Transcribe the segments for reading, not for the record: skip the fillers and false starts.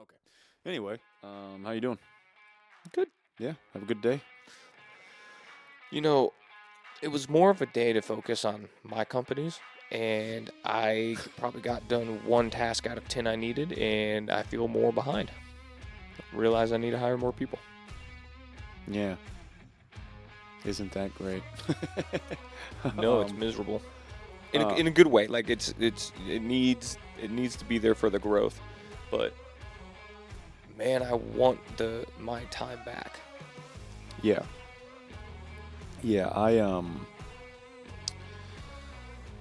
Okay. Anyway, how you doing? Good. Yeah, have a good day. You know, it was more of a day to focus on my companies, and I probably got done one task out of 10 I needed, and I feel more behind. Realize I need to hire more people. Yeah. Isn't that great? No, it's miserable. In uh, a good way. Like it needs to be there for the growth, but man, I want my time back. Yeah. Yeah,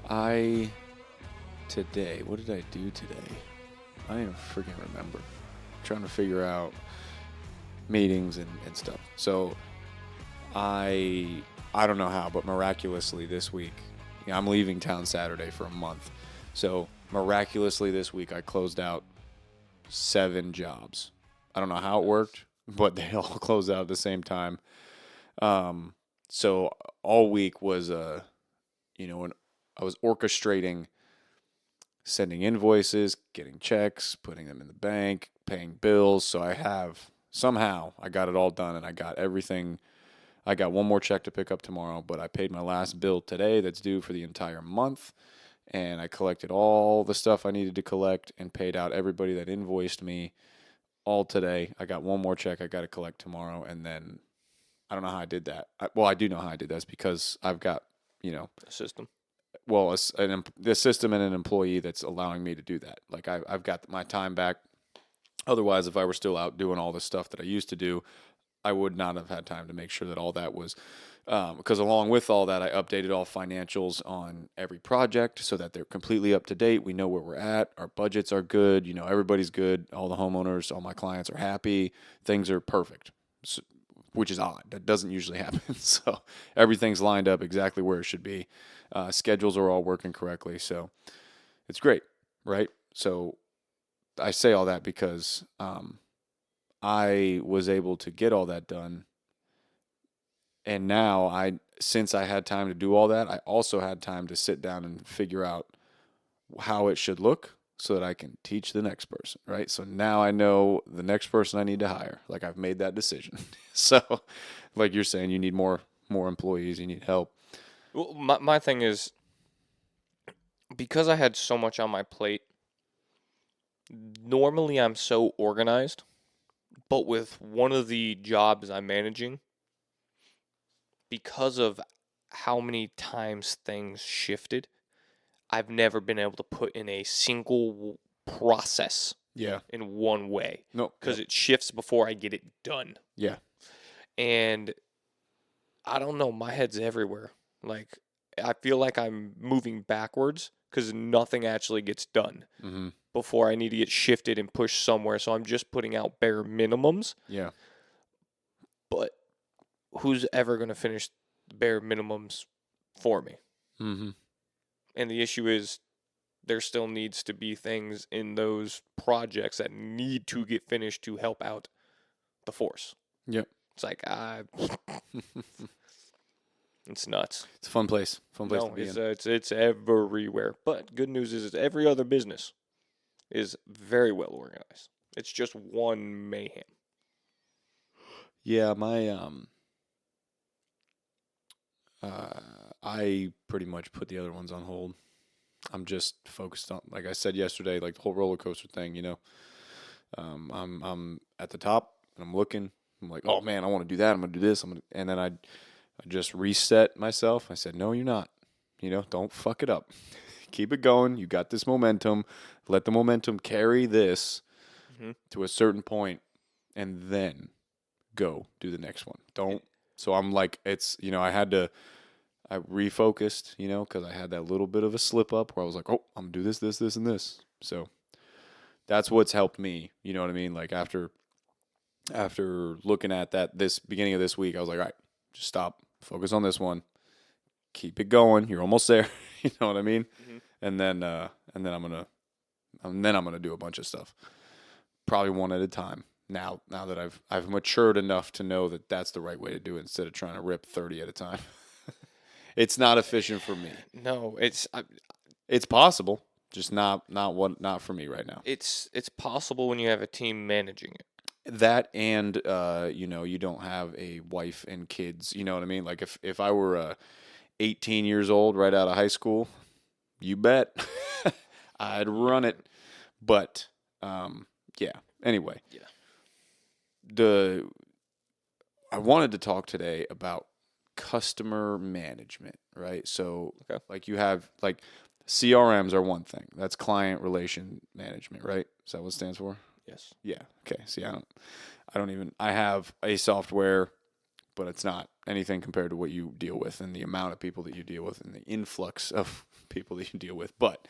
I today, what did I do today? I don't even freaking remember. Trying to figure out meetings and stuff. So I don't know how, but miraculously this week, I'm leaving town Saturday for a month. So miraculously this week I closed out 7 jobs. I don't know how it worked, but they all closed out at the same time. So all week was when I was orchestrating sending invoices, getting checks, putting them in the bank, paying bills. So I got it all done, and I got everything. I got one more check to pick up tomorrow, but I paid my last bill today that's due for the entire month, and I collected all the stuff I needed to collect and paid out everybody that invoiced me all today. I got one more check I got to collect tomorrow, and then I don't know how I did that. I do know how I did that. It's because I've got, A system. the system and an employee that's allowing me to do that. Like I've got my time back. Otherwise, if I were still out doing all the stuff that I used to do, I would not have had time to make sure that all that was, because along with all that, I updated all financials on every project so that they're completely up to date. We know where we're at. Our budgets are good. Everybody's good. All the homeowners, all my clients are happy. Things are perfect, which is odd. That doesn't usually happen. So everything's lined up exactly where it should be. Schedules are all working correctly. So it's great, right? So I say all that because I was able to get all that done. And now since I had time to do all that, I also had time to sit down and figure out how it should look so that I can teach the next person, right? So now I know the next person I need to hire. Like I've made that decision. So like you're saying, you need more employees, you need help. Well, my thing is, because I had so much on my plate, normally I'm so organized, but with one of the jobs I'm managing, because of how many times things shifted, I've never been able to put in a single process Yeah. in one way. No. Because it shifts before I get it done. Yeah. And I don't know, my head's everywhere. Like, I feel like I'm moving backwards because nothing actually gets done before I need to get shifted and pushed somewhere. So I'm just putting out bare minimums. Yeah. But who's ever going to finish bare minimums for me? Mm-hmm. And the issue is there still needs to be things in those projects that need to get finished to help out the force. Yep. It's like, it's nuts. It's a fun place. To be in. It's everywhere. But good news is every other business is very well organized. It's just one mayhem. Yeah, I pretty much put the other ones on hold. I'm just focused on, like I said yesterday, like the whole roller coaster thing. I'm at the top and I'm looking. I'm like, oh man, I want to do that. I'm gonna do this. And then I just reset myself. I said, no, you're not. Don't fuck it up. Keep it going. You got this momentum. Let the momentum carry this to a certain point, and then go do the next one. Don't. So I'm like, I refocused, because I had that little bit of a slip up where I was like, oh, I'm gonna do this, this, this, and this. So that's what's helped me. You know what I mean? Like after looking at this beginning of this week, I was like, all right, just stop, focus on this one, keep it going. You're almost there. You know what I mean? Mm-hmm. And then I'm gonna do a bunch of stuff, probably one at a time. Now that I've matured enough to know that that's the right way to do it instead of trying to rip 30 at a time. It's not efficient for me. No, It's possible. Just not for me right now. It's possible when you have a team managing it. That and you don't have a wife and kids. You know what I mean? Like if I were 18 years old right out of high school, you bet I'd run it. But yeah. Anyway, Yeah. I wanted to talk today about customer management, right? So Okay. like you have like CRMs are one thing. That's client relation management, right? Is that what it stands for? Yes. Yeah. Okay. See, I have a software, but it's not anything compared to what you deal with and the amount of people that you deal with and the influx of people that you deal with. But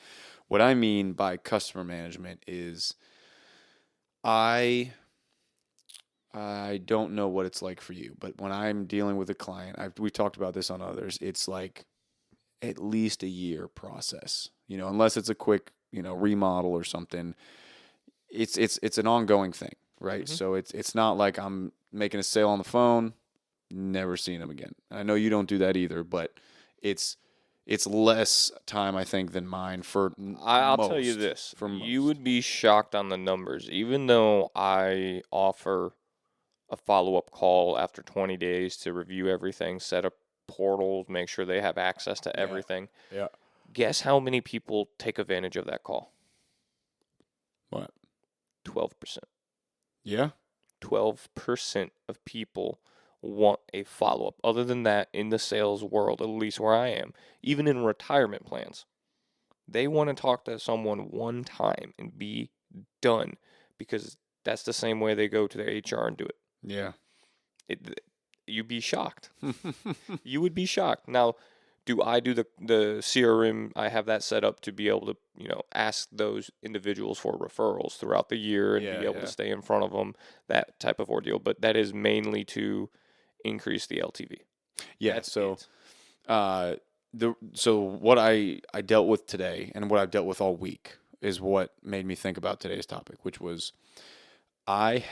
what I mean by customer management is I don't know what it's like for you, but when I'm dealing with a client, we talked about this on others, it's like at least a year process, unless it's a quick, remodel or something. It's an ongoing thing, right? Mm-hmm. So it's not like I'm making a sale on the phone, never seeing them again. I know you don't do that either, but it's less time I think than mine I'll tell you this. You would be shocked on the numbers. Even though I offer a follow-up call after 20 days to review everything, set up portals, make sure they have access to everything. Yeah. Guess how many people take advantage of that call? What? 12%. Yeah. 12% of people want a follow-up. Other than that, in the sales world, at least where I am, even in retirement plans, they want to talk to someone one time and be done, because that's the same way they go to their HR and do it. Yeah. You'd be shocked. You would be shocked. Now, do I do the CRM? I have that set up to be able to, ask those individuals for referrals throughout the year and be able to stay in front of them, that type of ordeal. But that is mainly to increase the LTV. Yeah. That's so, it. so what I dealt with today and what I've dealt with all week is what made me think about today's topic, which was I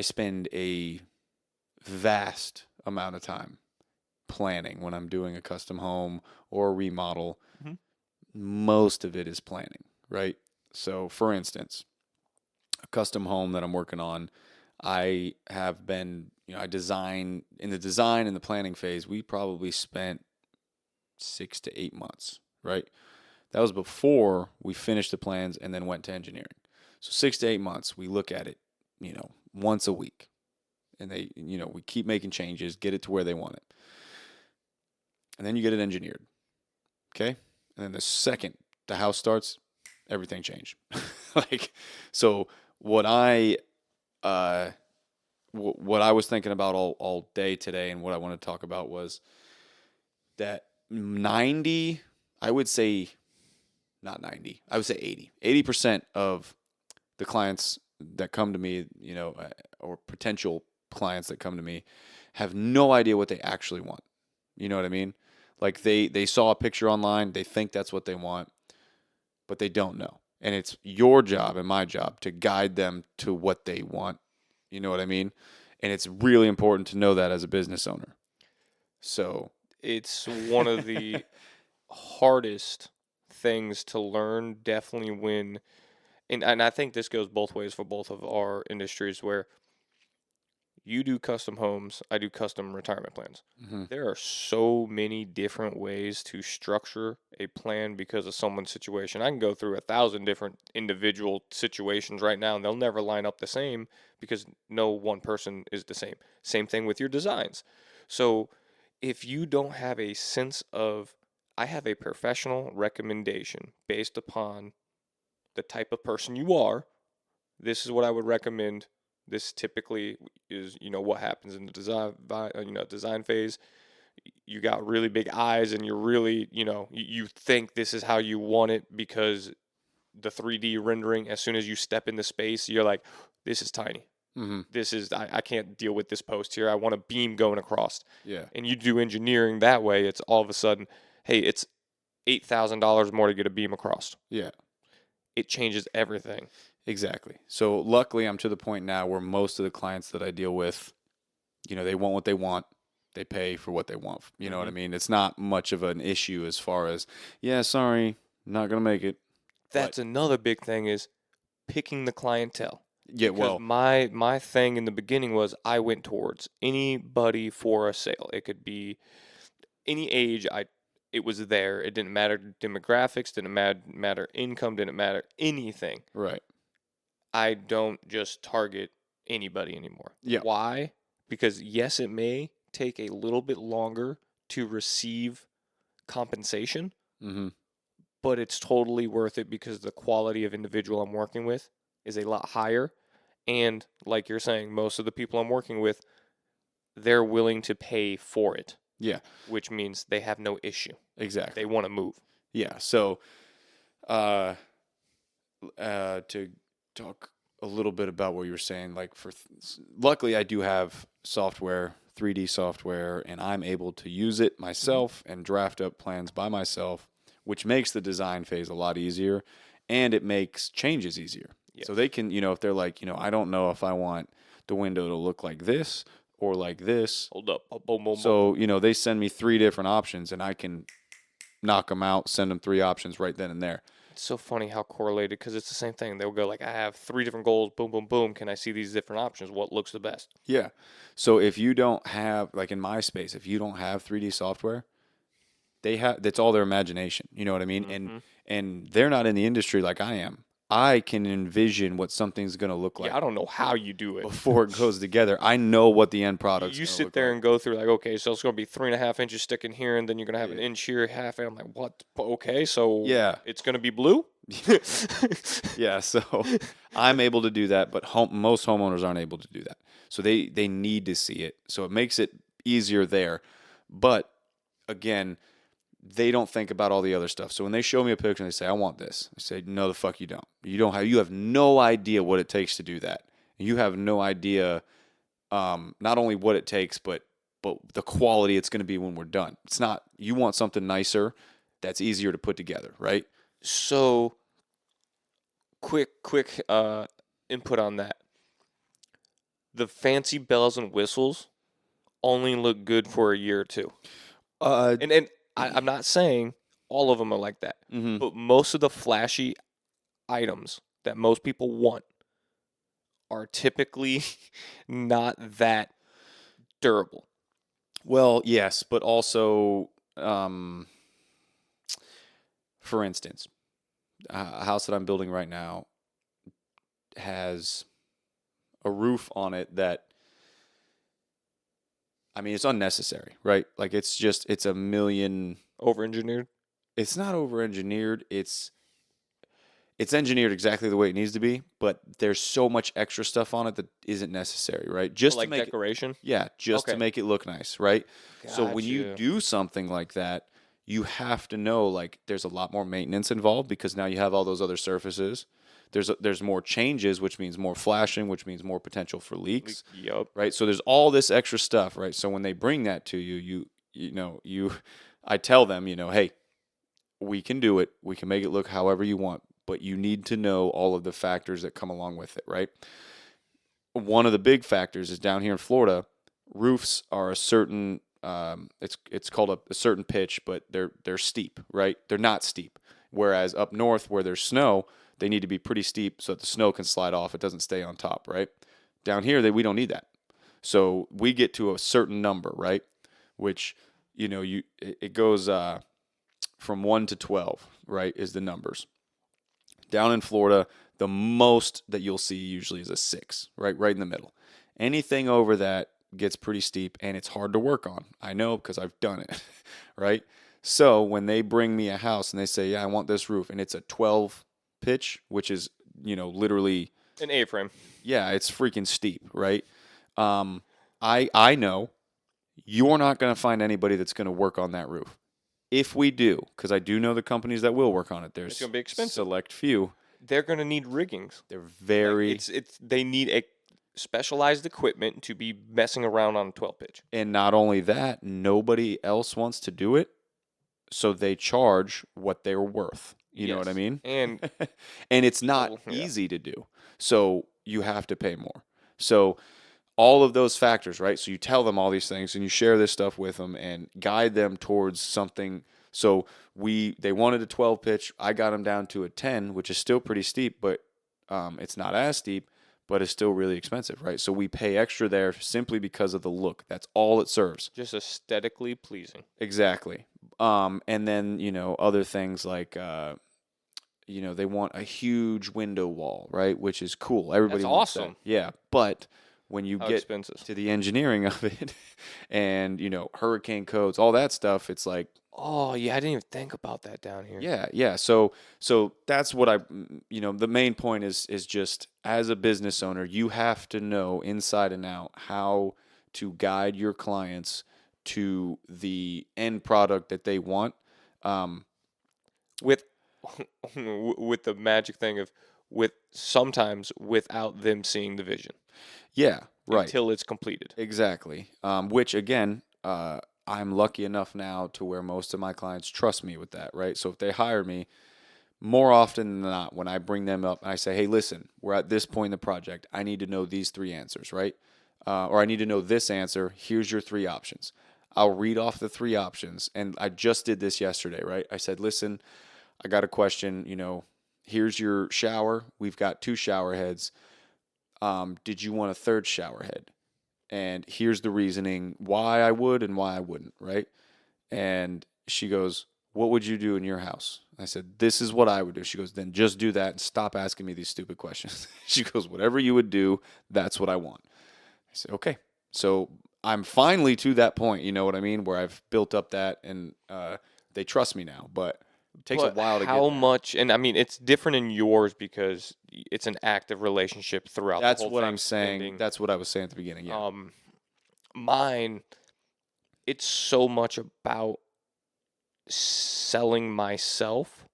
spend a vast amount of time planning when I'm doing a custom home or a remodel. Mm-hmm. Most of it is planning, right? So, for instance, a custom home that I'm working on, I have been, I design in the design and the planning phase. We probably spent 6 to 8 months, right? That was before we finished the plans and then went to engineering. So 6 to 8 months, we look at it, once a week. And we keep making changes, get it to where they want it. And then you get it engineered. Okay? And then the second the house starts, everything changed. So what I was thinking about all day today and what I want to talk about was that 90, I would say not 90, I would say 80% of the clients that come to me, or potential clients that come to me have no idea what they actually want. You know what I mean? Like they saw a picture online, they think that's what they want, but they don't know. And it's your job and my job to guide them to what they want. You know what I mean? And it's really important to know that as a business owner. So it's one of the hardest things to learn, definitely when, and I think this goes both ways for both of our industries, where you do custom homes, I do custom retirement plans. mm-hmm. There are so many different ways to structure a plan because of someone's situation. I can go through 1,000 different individual situations right now, and they'll never line up the same because no one person is the same. Same thing with your designs. So if you don't have a sense of, I have a professional recommendation based upon the type of person you are, this is what I would recommend. This typically is, what happens in the design phase. You got really big eyes and you're really, you think this is how you want it because the 3D rendering, as soon as you step into space, you're like, this is tiny. Mm-hmm. This is, I can't deal with this post here. I want a beam going across. Yeah. And you do engineering that way. It's all of a sudden, hey, it's $8,000 more to get a beam across. Yeah. It changes everything. Exactly. So luckily I'm to the point now where most of the clients that I deal with, they want what they want. They pay for what they want. You know what I mean? It's not much of an issue as far as, yeah, sorry, Not gonna make it. That's another big thing is picking the clientele. Yeah, Because my thing in the beginning was I went towards anybody for a sale. It could be any age. It was there. It didn't matter demographics, didn't matter income, didn't matter anything. right. I don't just target anybody anymore. Yeah. Why? Because yes, it may take a little bit longer to receive compensation, Mm-hmm. but it's totally worth it because the quality of individual I'm working with is a lot higher. And like you're saying, most of the people I'm working with, they're willing to pay for it. Yeah. Which means they have no issue. Exactly. They want to move. Yeah. So, to talk a little bit about what you were saying, like luckily I do have software, 3D software, and I'm able to use it myself and draft up plans by myself, which makes the design phase a lot easier, and it makes changes easier. Yes. So they can, if they're like, I don't know if I want the window to look like this or like this. Hold up. Boom, boom, So, they send me 3 different options and I can knock them out, send them 3 options right then and there. It's so funny how correlated, because it's the same thing. They'll go like, I have 3 different goals, boom, boom, boom. Can I see these different options? What looks the best? Yeah. So if you don't have, like in my space, if you don't have 3D software, that's all their imagination. You know what I mean? Mm-hmm. And they're not in the industry like I am. I can envision what something's going to look like. Yeah, I don't know how you do it. Before it goes together. I know what the end product's You gonna sit look there like. and go through like, okay, so it's going to be 3.5 inches sticking here, and then you're going to have an inch here, half. And I'm like, what? Okay, so Yeah. it's going to be blue? Yeah, so I'm able to do that, but most homeowners aren't able to do that. So they need to see it. So it makes it easier there. But again, they don't think about all the other stuff. So when they show me a picture and they say, I want this, I say, no, the fuck you don't. You have no idea what it takes to do that. You have no idea not only what it takes, but the quality it's going to be when we're done. It's not, you want something nicer that's easier to put together, right? So, quick input on that. The fancy bells and whistles only look good for a year or two. And I'm not saying all of them are like that, mhm. but most of the flashy items that most people want are typically not that durable. Well, yes, but also, for instance, a house that I'm building right now has a roof on it that, I mean, it's unnecessary, right? Like it's a million. Over-engineered? It's not over-engineered. It's engineered exactly the way it needs to be, but there's so much extra stuff on it that isn't necessary, right? Just like to make decoration? just to Okay. make it look nice, right? So when you Gotcha. do something like that, you have to know like there's a lot more maintenance involved because now you have all those other surfaces. There's more changes, which means more flashing, which means more potential for leaks, Yup. right? So there's all this extra stuff, right? So when they bring that to I tell them, hey, we can do it. We can make it look however you want, but you need to know all of the factors that come along with it, right? One of the big factors is down here in Florida, roofs are a certain it's called a certain pitch, but they're steep, right? They're not steep. Whereas up north where there's snow, they need to be pretty steep so that the snow can slide off. It doesn't stay on top, right? Down here, we don't need that. So we get to a certain number, right? Which, it goes from 1 to 12, right, is the numbers. Down in Florida, the most that you'll see usually is a 6, right in the middle. Anything over that gets pretty steep, and it's hard to work on. I know because I've done it, right? So when they bring me a house and they say, yeah, I want this roof, and it's a 12 pitch, which is, literally An A-frame. yeah, it's freaking steep, right? I know you're not going to find anybody that's going to work on that roof. If we do, because I do know the companies that will work on it, there's It's gonna be expensive. select few. They're gonna need riggings. They're very They need a specialized equipment to be messing around on a 12 pitch. and not only that, nobody else wants to do it, so they charge what they're worth. You know what I Yes. mean? And And it's not Oh, yeah. easy to do. So you have to pay more. So all of those factors, right? So you tell them all these things and you share this stuff with them and guide them towards something So they wanted a 12 pitch. I got them down to a 10, which is still pretty steep, but it's not as steep, but it's still really expensive, right? So we pay extra there simply because of the look. That's all it serves. Just aesthetically pleasing. Exactly. And then, other things like, they want a huge window wall, right? Which is cool. Everybody That's wants awesome. that. Yeah. But when you How get expensive? to the engineering of it and, hurricane codes, all that stuff, it's like, Oh, yeah, I didn't even think about that down here. yeah. So that's what the main point is just as a business owner, you have to know inside and out how to guide your clients to the end product that they want. With with the magic thing of sometimes without them seeing the vision. Yeah, right. Until it's completed. Exactly. Which again, I'm lucky enough now to where most of my clients trust me with that, right? So if they hire me, more often than not, when I bring them up and I say, hey, listen, we're at this point in the project. I need to know these 3 answers, right? Or I need to know this answer. Here's your 3 options. I'll read off the 3 options. And I just did this yesterday, right? I said, listen, I got a question. Here's your shower. We've got 2 shower heads. Did you want a 3rd shower head? And here's the reasoning why I would and why I wouldn't, right? And she goes, what would you do in your house? I said, this is what I would do. She goes, then just do that and stop asking me these stupid questions. She goes, whatever you would do, that's what I want. I said, okay. So I'm finally to that point, you know what I mean, where I've built up that and they trust me now. But it takes a while to get how there. much, and I mean, it's different in yours because it's an active relationship throughout That's the whole what thing. I'm saying. Ending. That's what I was saying at the beginning. Yeah. Mine, it's so much about selling myself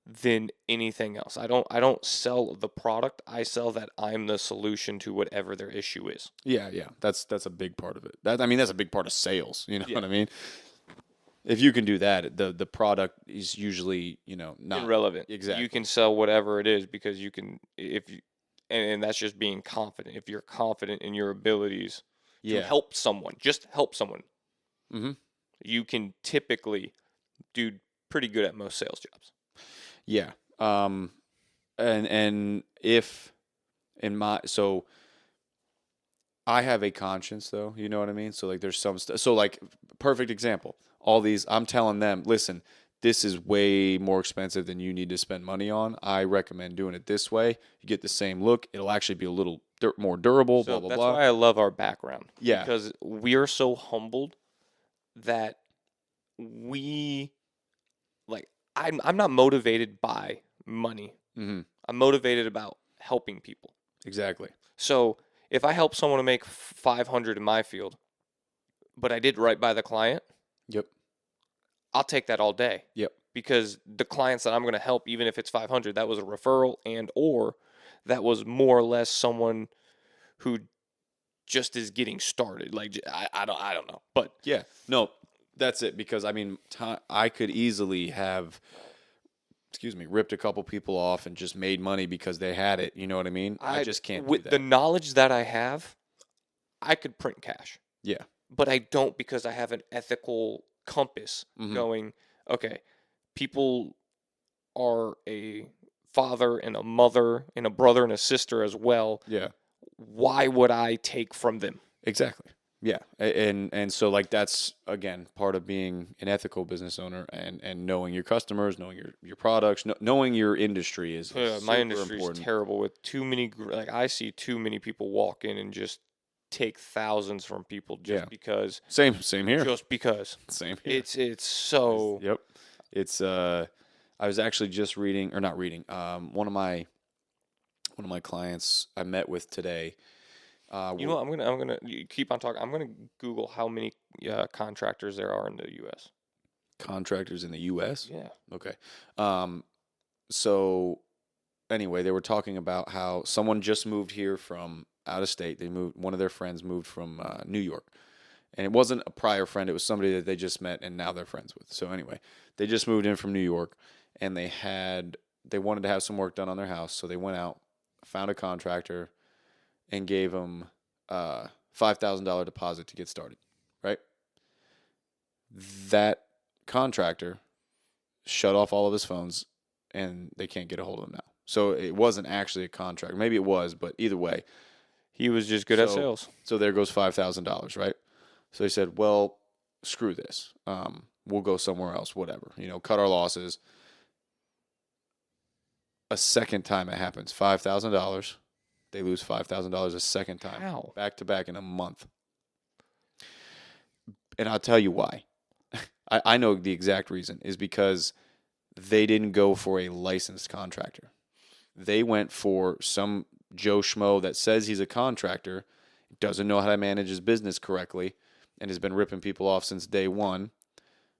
than anything else. I don't sell the product. I sell that I'm the solution to whatever their issue is. Yeah. That's a big part of it. That's a big part of sales. You know Yeah. what I mean? If you can do that, the product is usually, not irrelevant. Exactly. You can sell whatever it is because you can, and that's just being confident. If you're confident in your abilities to help someone, just help someone, you can typically do pretty good at most sales jobs. Yeah. And if so I have a conscience though, you know what I mean? So like there's some stuff. So like perfect example, all these, I'm telling them, listen, this is way more expensive than you need to spend money on. I recommend doing it this way. You get the same look. It'll actually be a little more durable, So blah, blah, that's blah. why I love our background. Yeah. Because we are so humbled that I'm not motivated by money. Mm-hmm. I'm motivated about helping people. Exactly. So if I help someone to make 500 in my field, but I did right by the client, yep, I'll take that all day. Yep. Because the clients that I'm going to help, even if it's 500, that was a referral or that was more or less someone who just is getting started. Like I don't know, but yeah, no, that's it. Because I mean, I could easily have, ripped a couple people off and just made money because they had it. You know what I mean? I just can't do that. With the knowledge that I have, I could print cash. Yeah. But I don't because I have an ethical compass going, okay, people are a father and a mother and a brother and a sister as well. Yeah. Why would I take from them? Exactly. Yeah. And so like that's again part of being an ethical business owner and knowing your customers, knowing your products, knowing your industry is my industry important. is terrible with too many I see too many people walk in and just take thousands from people just because. Same here. Just because. Same here. It's so. Yep. It's I was actually just reading or not reading. One of my clients I met with today. You know what? I'm gonna you keep on talking. I'm gonna Google how many contractors there are in the U.S. Contractors in the U.S. Yeah. Okay. So anyway, they were talking about how someone just moved here from out of state. One of their friends moved from New York. And it wasn't a prior friend. It was somebody that they just met and now they're friends with. So anyway, they just moved in from New York and they wanted to have some work done on their house. So they went out, found a contractor and gave them $5,000 deposit to get started, right? That contractor shut off all of his phones, and they can't get a hold of him now. So it wasn't actually a contract. Maybe it was, but either way. He was just good at sales. So there goes $5,000, right? So they said, well, screw this. We'll go somewhere else, whatever. Cut our losses. A second time it happens, $5,000. They lose $5,000 a second time. How? Back to back in a month. And I'll tell you why. I know the exact reason is because they didn't go for a licensed contractor. They went for some Joe Schmo that says he's a contractor, doesn't know how to manage his business correctly, and has been ripping people off since day one,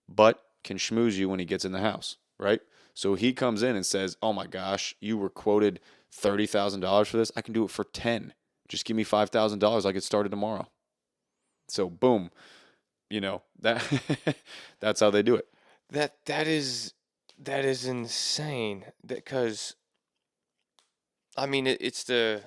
but can schmooze you when he gets in the house, right? So he comes in and says, oh my gosh, you were quoted $30,000 for this. I can do it for 10. Just give me $5,000. I'll get started tomorrow. So boom, that that's how they do it. That is insane. Because I mean, it's the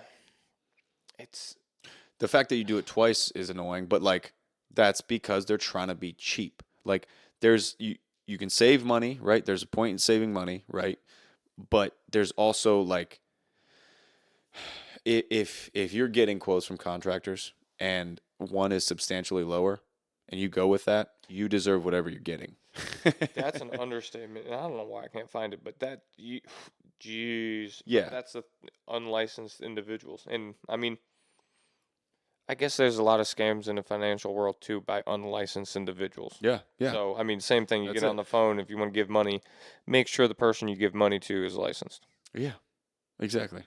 fact that you do it twice is annoying, but like that's because they're trying to be cheap. Like you can save money, right? There's a point in saving money, right? But there's also like if you're getting quotes from contractors and one is substantially lower and you go with that, you deserve whatever you're getting. That's an understatement. And I don't know why I can't find it, but jeez. Yeah. That's the unlicensed individuals. And I mean, I guess there's a lot of scams in the financial world too by unlicensed individuals. Yeah, yeah. So, I mean, same thing. You That's get on it. the phone, if you want to give money, make sure the person you give money to is licensed. Yeah, exactly.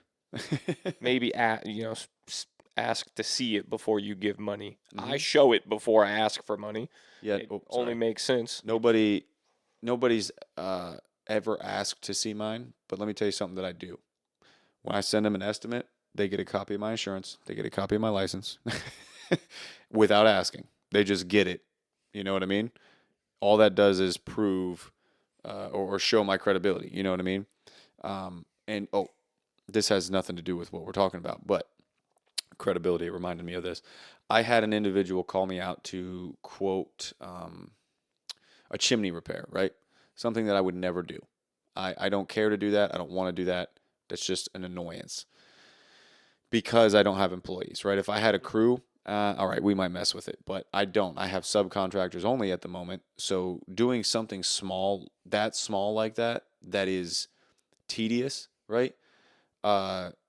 Maybe ask to see it before you give money. Mhm. I show it before I ask for money. Yeah, It only makes sense. nobody's ever asked to see mine, but let me tell you something that I do. When I send them an estimate, they get a copy of my insurance, they get a copy of my license without asking. They just get it. You know what I mean? All that does is prove or show my credibility. You know what I mean? And this has nothing to do with what we're talking about, but credibility reminded me of this. I had an individual call me out to quote a chimney repair, right? Something that I would never do. I don't care to do that. I don't want to do that. That's just an annoyance because I don't have employees, right? If I had a crew, all right, we might mess with it, but I don't. I have subcontractors only at the moment. So doing something small like that is tedious, right?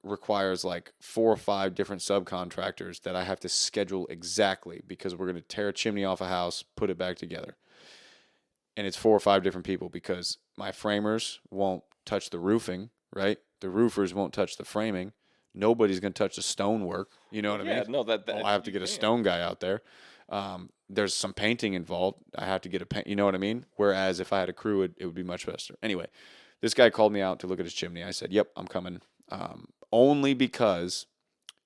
Requires like 4 or 5 different subcontractors that I have to schedule exactly because we're going to tear a chimney off a house, put it back together. And it's 4 or 5 different people because my framers won't touch the roofing, right? The roofers won't touch the framing. Nobody's going to touch the stonework. You know what I mean? No, that I have to get a stone guy out there. There's some painting involved. I have to get a paint. You know what I mean? Whereas if I had a crew, it would be much faster. Anyway, this guy called me out to look at his chimney. I said, yep, I'm coming. Only because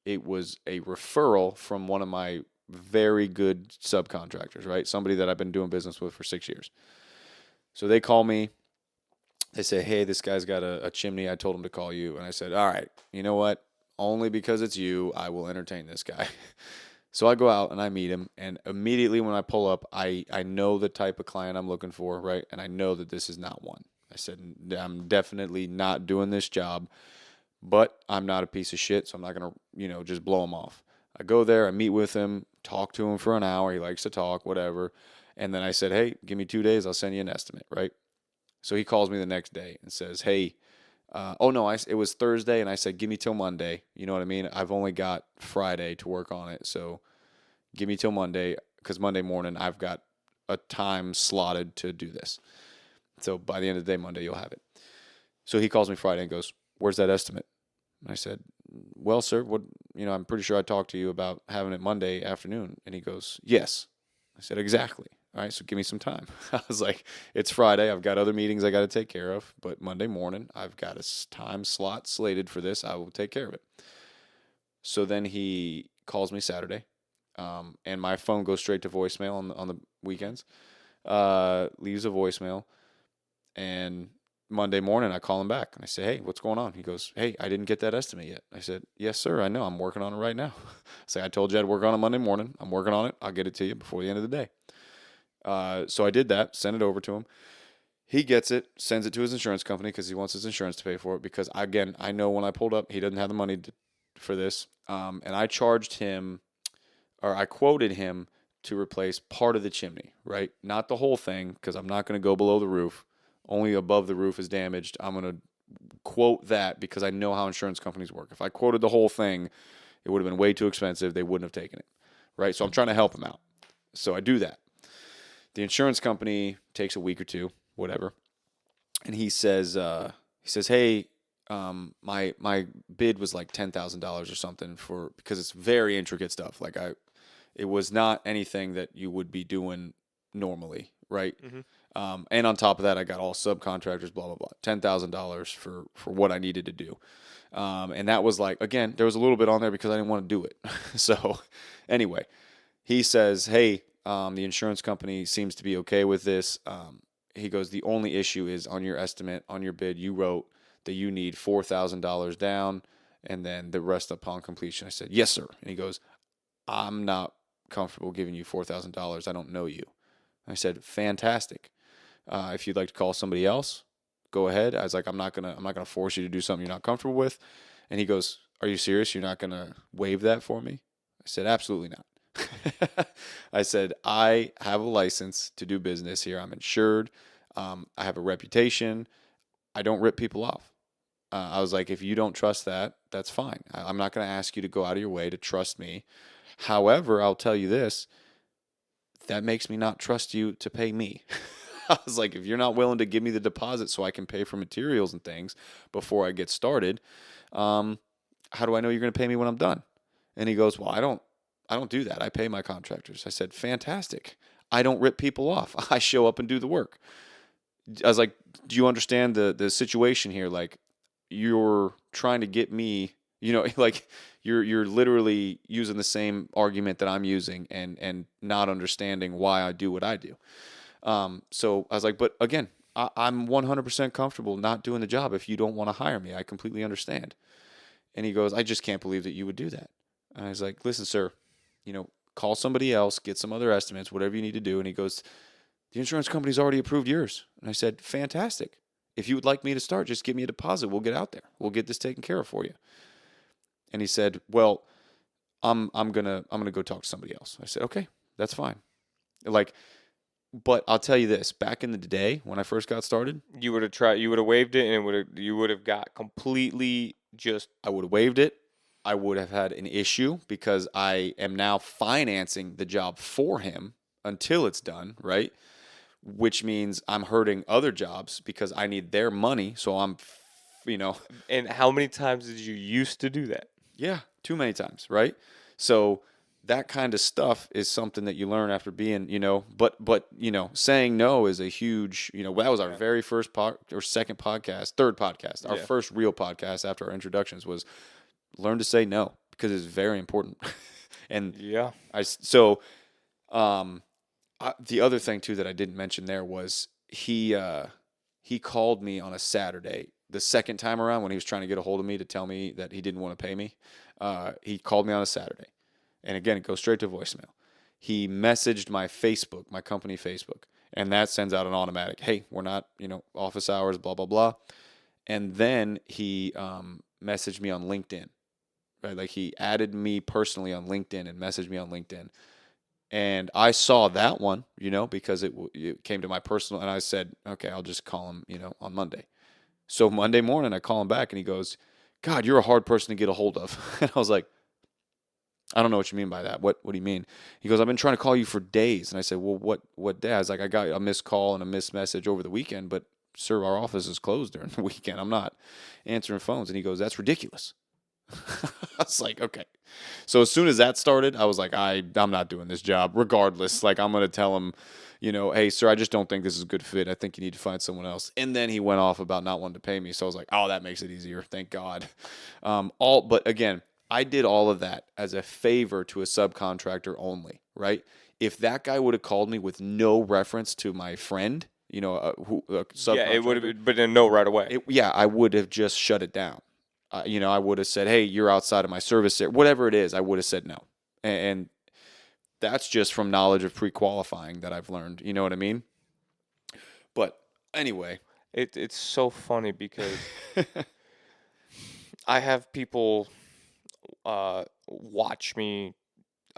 it was a referral from one of my very good subcontractors, right? Somebody that I've been doing business with for 6 years. So they call me. They say, hey, this guy's got a chimney. I told him to call you. And I said, all right, you know what? Only because it's you, I will entertain this guy. So I go out and I meet him. And immediately when I pull up, I know the type of client I'm looking for, right? And I know that this is not one. I said, I'm definitely not doing this job, but I'm not a piece of shit, so I'm not going to, just blow him off. I go there, I meet with him, talk to him for an hour. He likes to talk, whatever. And then I said, hey, give me 2 days. I'll send you an estimate, right? So he calls me the next day and says, hey, it was Thursday. And I said, give me till Monday. You know what I mean? I've only got Friday to work on it. So give me till Monday because Monday morning I've got a time slotted to do this. So by the end of the day, Monday, you'll have it. So he calls me Friday and goes, where's that estimate? And I said, well, sir, I'm pretty sure I talked to you about having it Monday afternoon. And he goes, yes. I said, exactly. All right, so give me some time. I was like, it's Friday. I've got other meetings I got to take care of. But Monday morning, I've got a time slot slated for this. I will take care of it. So then he calls me Saturday. And my phone goes straight to voicemail on the weekends. Leaves a voicemail. And Monday morning, I call him back. And I say, hey, what's going on? He goes, hey, I didn't get that estimate yet. I said, yes, sir, I know. I'm working on it right now. I told you I'd work on it Monday morning. I'm working on it. I'll get it to you before the end of the day. So I did that, sent it over to him. He gets it, sends it to his insurance company because he wants his insurance to pay for it. Because again, I know when I pulled up, he doesn't have the money for this. And I charged him, or I quoted him to replace part of the chimney, right? Not the whole thing, because I'm not going to go below the roof. Only above the roof is damaged. I'm going to quote that because I know how insurance companies work. If I quoted the whole thing, it would have been way too expensive. They wouldn't have taken it, right? So I'm trying to help him out. So I do that. The insurance company takes a week or two, whatever, and he says, hey, my bid was like $10,000 or something because it's very intricate stuff. Like it was not anything that you would be doing normally, right? Mm-hmm. And on top of that, I got all subcontractors, blah blah blah, $10,000 for what I needed to do. And that was like, again, there was a little bit on there because I didn't want to do it. So anyway, he says, hey, the insurance company seems to be okay with this. He goes, the only issue is on your estimate, on your bid, you wrote that you need $4,000 down and then the rest upon completion. I said, yes, sir. And he goes, I'm not comfortable giving you $4,000. I don't know you. I said, fantastic. If you'd like to call somebody else, go ahead. I was like, I'm not gonna force you to do something you're not comfortable with. And he goes, are you serious? You're not gonna waive that for me? I said, absolutely not. I said, I have a license to do business here. I'm insured. I have a reputation. I don't rip people off. I was like, if you don't trust that, that's fine. I'm not going to ask you to go out of your way to trust me. However, I'll tell you this, that makes me not trust you to pay me. I was like, if you're not willing to give me the deposit so I can pay for materials and things before I get started, how do I know you're going to pay me when I'm done? And he goes, well, I don't do that. I pay my contractors. I said, fantastic. I don't rip people off. I show up and do the work. I was like, do you understand the situation here? Like, you're trying to get me, like you're literally using the same argument that I'm using and not understanding why I do what I do. So I was like, but again, I'm 100% comfortable not doing the job if you don't want to hire me. I completely understand. And he goes, I just can't believe that you would do that. And I was like, listen, sir, call somebody else, get some other estimates, whatever you need to do. And he goes, the insurance company's already approved yours. And I said, fantastic. If you would like me to start, just give me a deposit. We'll get out there. We'll get this taken care of for you. And he said, well, I'm gonna go talk to somebody else. I said, okay, that's fine. But I'll tell you this, back in the day when I first got started, you would have waived it, and you would have got completely just. I would have waived it. I would have had an issue because I am now financing the job for him until it's done, right? Which means I'm hurting other jobs because I need their money. So I'm, And how many times did you used to do that? Yeah, too many times, right? So that kind of stuff is something that you learn after being, but saying no is a huge, that was our very first third podcast. Our first real podcast after our introductions was learn to say no because it's very important. And yeah, the other thing too that I didn't mention there was he called me on a Saturday. The second time around when he was trying to get a hold of me to tell me that he didn't want to pay me, he called me on a Saturday. And again, it goes straight to voicemail. He messaged my Facebook, my company Facebook, and that sends out an automatic, hey, we're not, office hours, blah, blah, blah. And then he messaged me on LinkedIn, right? Like he added me personally on LinkedIn and messaged me on LinkedIn. And I saw that one, because it came to my personal, and I said, okay, I'll just call him, on Monday. So Monday morning, I call him back, and he goes, God, you're a hard person to get a hold of. And I was like, I don't know what you mean by that. What do you mean? He goes, I've been trying to call you for days. And I said, well, what day? I was like, I got a missed call and a missed message over the weekend, but sir, our office is closed during the weekend. I'm not answering phones. And he goes, that's ridiculous. I was like, okay. So as soon as that started, I was like, I'm not doing this job regardless. Like, I'm going to tell him, hey, sir, I just don't think this is a good fit. I think you need to find someone else. And then he went off about not wanting to pay me. So I was like, oh, that makes it easier. Thank God. But again, I did all of that as a favor to a subcontractor only, right? If that guy would have called me with no reference to my friend, a subcontractor. Yeah, it would have, but no right away. I would have just shut it down. I would have said, hey, you're outside of my service area. Whatever it is, I would have said no. And that's just from knowledge of pre-qualifying that I've learned. You know what I mean? But Anyway. It's so funny because I have people watch me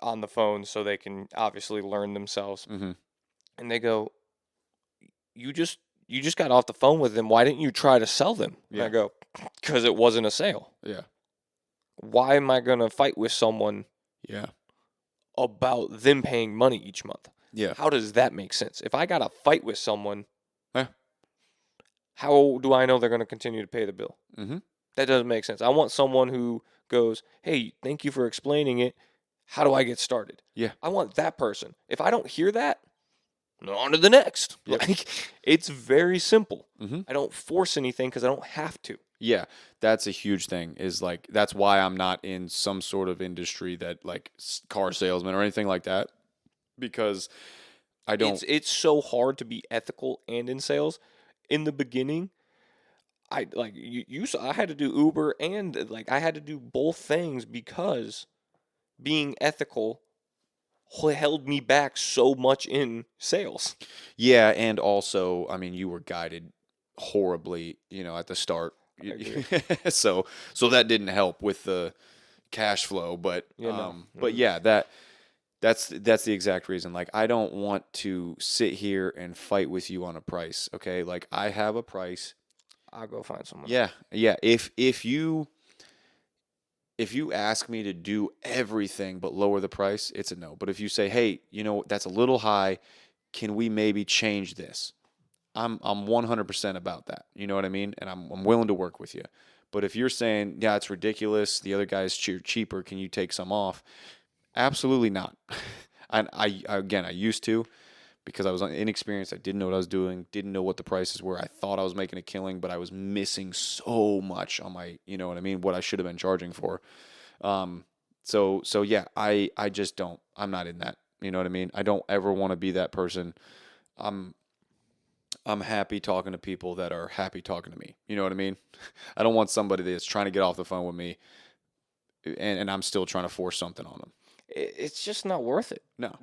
on the phone so they can obviously learn themselves. Mm-hmm. And they go, you just got off the phone with them. Why didn't you try to sell them? And I go, because it wasn't a sale. Yeah. Why am I going to fight with someone about them paying money each month? Yeah. How does that make sense? If I got to fight with someone, how do I know they're going to continue to pay the bill? Mm-hmm. That doesn't make sense. I want someone who goes, hey, thank you for explaining it. How do I get started? Yeah. I want that person. If I don't hear that, on to the next. Yep. Like, it's very simple. Mm-hmm. I don't force anything because I don't have to. Yeah, that's a huge thing. Is like that's why I'm not in some sort of industry that like car salesman or anything like that, because I don't. It's so hard to be ethical and in sales. In the beginning, I like you I had to do Uber and like I had to do both things because being ethical held me back so much in sales. Yeah, and also, I mean, you were guided horribly, at the start. so that didn't help with the cash flow, but that's the exact reason. Like, I don't want to sit here and fight with you on a price. Okay, like I have a price. I'll go find someone. Yeah. If you ask me to do everything but lower the price, it's a no. But if you say, hey, that's a little high, can we maybe change this? I'm 100% about that. You know what I mean? And I'm willing to work with you. But if you're saying, yeah, it's ridiculous, the other guy's cheaper, can you take some off? Absolutely not. And I used to, because I was inexperienced. I didn't know what I was doing, didn't know what the prices were. I thought I was making a killing, but I was missing so much on my, you know what I mean, what I should have been charging for. So yeah, I just don't. I'm not in that. You know what I mean? I don't ever want to be that person. I'm happy talking to people that are happy talking to me. You know what I mean? I don't want somebody that's trying to get off the phone with me and I'm still trying to force something on them. It's just not worth it. No.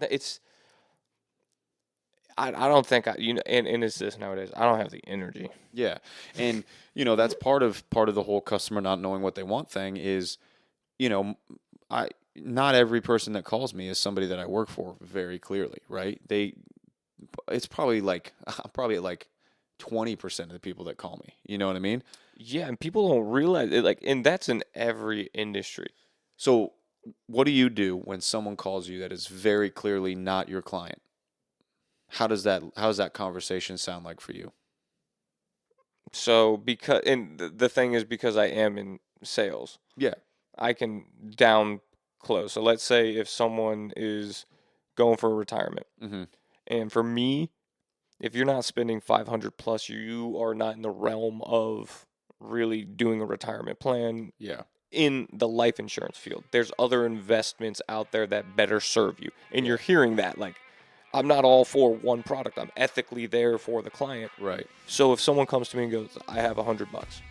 I don't think and it's this nowadays. I don't have the energy. Yeah. And that's part of the whole customer not knowing what they want thing is, not every person that calls me is somebody that I work for very clearly, right? It's probably I'm probably at like 20% of the people that call me. You know what I mean? Yeah, and people don't realize it, and that's in every industry. So what do you do when someone calls you that is very clearly not your client? How does that conversation sound like for you? So the thing is, because I am in sales, yeah, I can down close. So let's say if someone is going for retirement, mm-hmm. and for me, if you're not spending 500 plus, you are not in the realm of really doing a retirement plan. Yeah. In the life insurance field, there's other investments out there that better serve you, and you're hearing that like. I'm not all for one product. I'm ethically there for the client. Right. So if someone comes to me and goes, I have $100,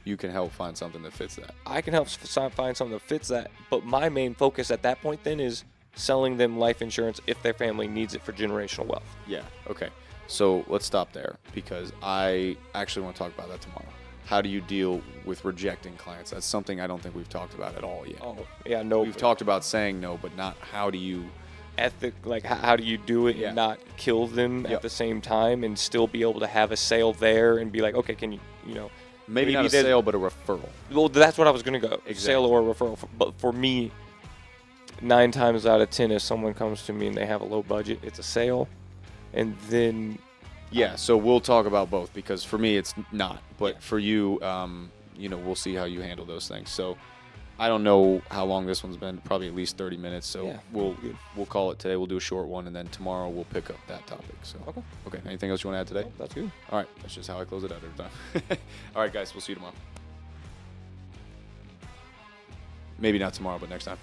you can help find something that fits that. I can help find something that fits that. But my main focus at that point then is selling them life insurance if their family needs it for generational wealth. Yeah. Okay. So let's stop there because I actually want to talk about that tomorrow. How do you deal with rejecting clients? That's something I don't think we've talked about at all yet. Oh, yeah, no. We've talked about saying no, but not how do you... how do you do it and not kill them at the same time and still be able to have a sale there and be like, okay, can you, maybe not a sale, but a referral. Well, that's what I was going to go. Exactly. Sale or referral. But for me, 9 times out of 10, if someone comes to me and they have a low budget, it's a sale. And then... Yeah, so we'll talk about both because for me, it's not. But for you, we'll see how you handle those things. So... I don't know how long this one's been, probably at least 30 minutes. So we'll call it today. We'll do a short one, and then tomorrow we'll pick up that topic. So okay. Anything else you want to add today? No, that's good. All right. That's just how I close it out every time. All right, guys. We'll see you tomorrow. Maybe not tomorrow, but next time.